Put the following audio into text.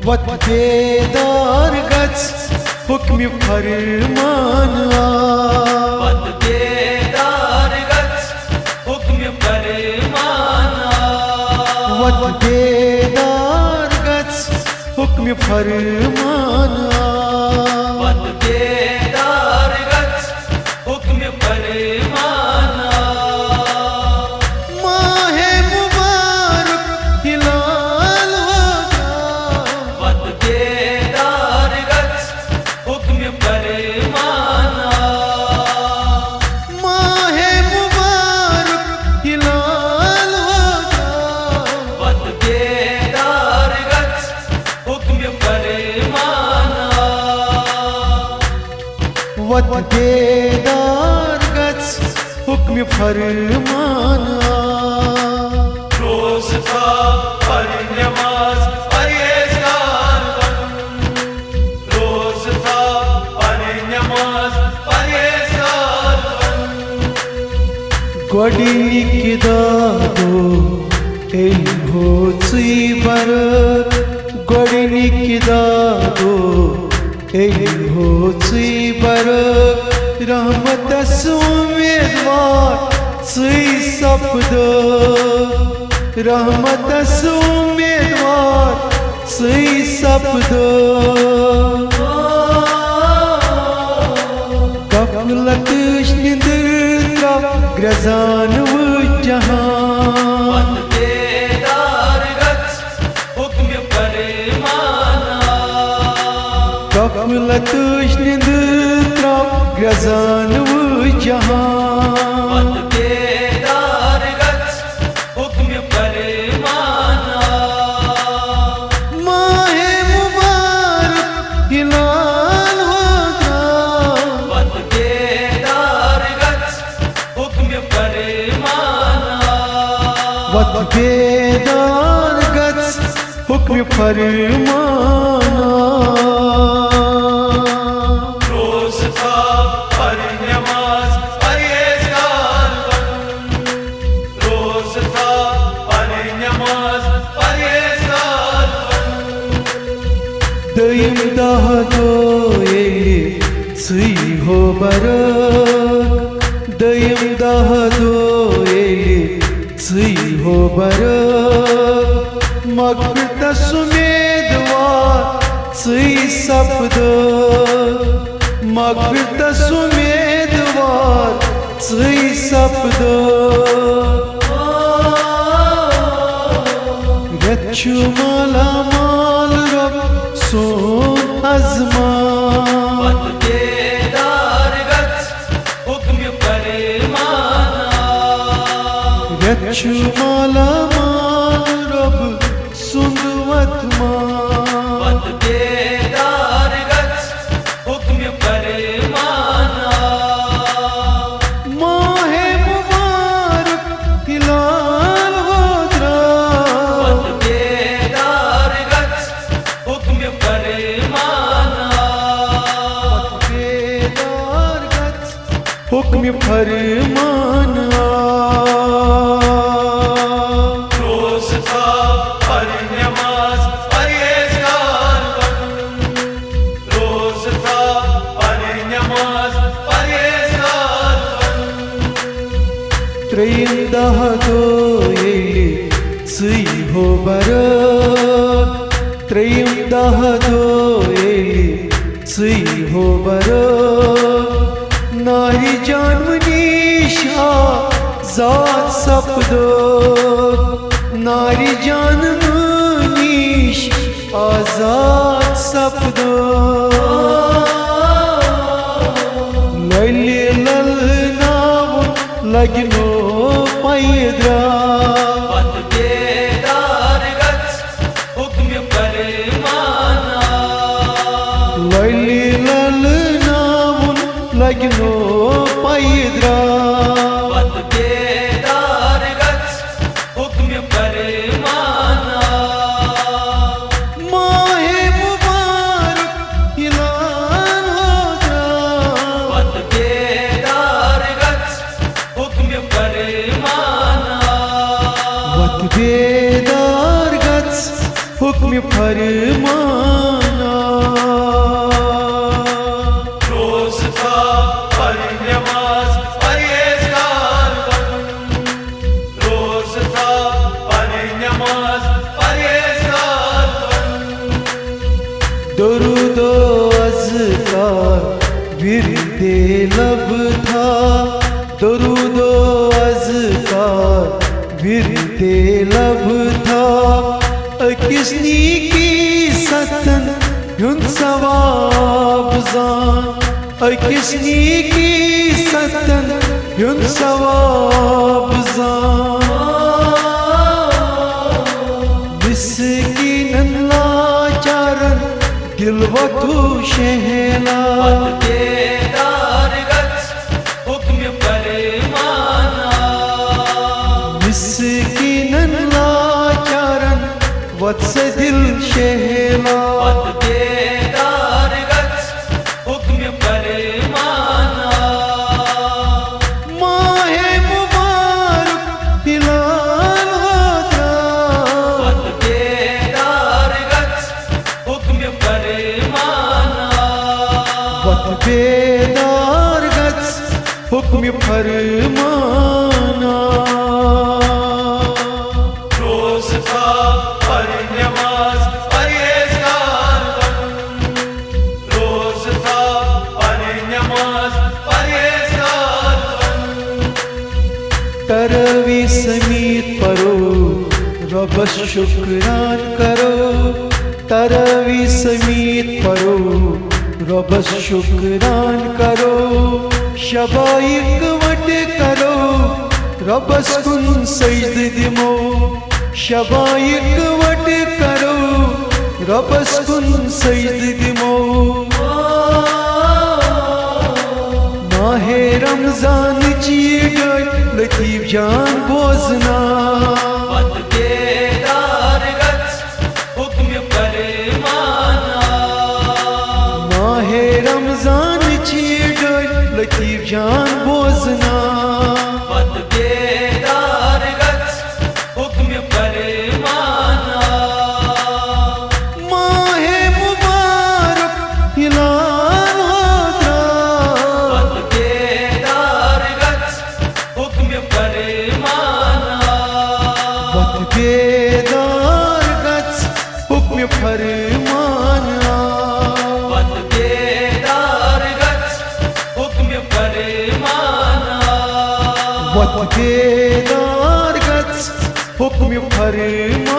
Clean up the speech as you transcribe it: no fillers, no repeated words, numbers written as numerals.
वत बेदार गच हुक्म फरमान वत बेदार गच हुक्म फरमान वत बेदार गच हुक्म फरमान वत बेदार गच हुक्म फरमान माहे मुबारक हिलाल होगा वत बेदार गच हुक्म फरमान माहे मुबारक हिलाल होगा वत बेदार गच हुक्म फरमान वत बेदार गच हुक्म फरमान रोज था पर नमाज परहेजगार बन रोज था पर नमाज परहेजगार बन गोडनिक दादो हो बर गोडनिक दादो हो बर रहमत उम्मीदवार सपद रहमत उम्मीदवार सपद गफलत निंद्र ग्रजान जहां वत बेदार गच हुक्म फरमान गफलत निंद्र ग्रजान जहां वत बेदार गच हुक्म फरमान माहे मुबारक हिलाल होगा वत बेदार गच हुक्म फरमान वत बेदार गच हुक्म फरमाना रोज था पर नमाज परहेजगार बन रोज था पर नमाज परहेजगार बन दयम दहदो हो बरक दयम दहदो हो बरक मगफिरत सुमेदवार सपद मगफिरत सुमेदवार सपद रच्छु माला माल रब सोन अजमा वत बेदार गच हुक्म फरमान रच्छु माला माल रब सुंदवत वत बेदार गच हुक्म फरमान माहे मुबारक हिलाल होद्रा वत बेदार गच हुक्म फरमान बेदार गच हुक्म फरमाना रोज था पर नमाज परहेजगार बन रोज था पर नमाज परहेजगार बन त्रयंदह दो हो बरक त्रयंदह दो हो बरक नारी जानमनीशा जात सपदो नारी जानमनीश आजाद सपदो लैली लल नाव लगनो पैदरा वत बेदार गच हुक्म फरमान लैली लल नाव लगनो पैदरा वत बेदार गच हुक्म फरमान माहे मुबारक हिलाल होगा वत बेदार गच हुक्म फरमान वत बेदार गच हुक्म फरमाना रोज था पढ़ी नमाज परहेजगार बन रोज था पढ़ी नमाज परहेजगार बन दरूद अज़कार विरदे लब था दरूद अज़कार विरदे लब था किसनी की सतन हुन सवाब जान किसनी की सतन हुन सवाब जान मिस्कीनन लाचारन दिल वतू शहला बेदार गच हुक्म फरमाना मिस्कीनन लाचारन वत्स दिल शहला बेदार गच हुक्म फरमाना माहे मुबारक हिलाल होता बेदार गच हुक्म फरमाना बेदार गच हुक्म फरमाना रोज था पढ़ी नमाज परहेजगार बन रोज था पढ़ी नमाज परहेजगार बन तरवी समीत परो रबस शुक्रान करो तरवी समीत परो रबस शुक्रान करो शबाइक वट करो रबस कुन सजद दिमो शबाइक वट करो रबस कुन सजद दिमो माहे रमजान चीड़ लतीफ जान बोजना बेदार गच हुक्म फरमाना माहे रमजान चीड़ लतीफ जान बोजना बेदार गच हुक्म फरमाना माहे मुबारक हिलाल होता बेदार गच हुक्म फरमाना बेदार गच हुक्म फरमाना बेदार गच हुक्म फरमाना बेदार गच हुक्म फरमाना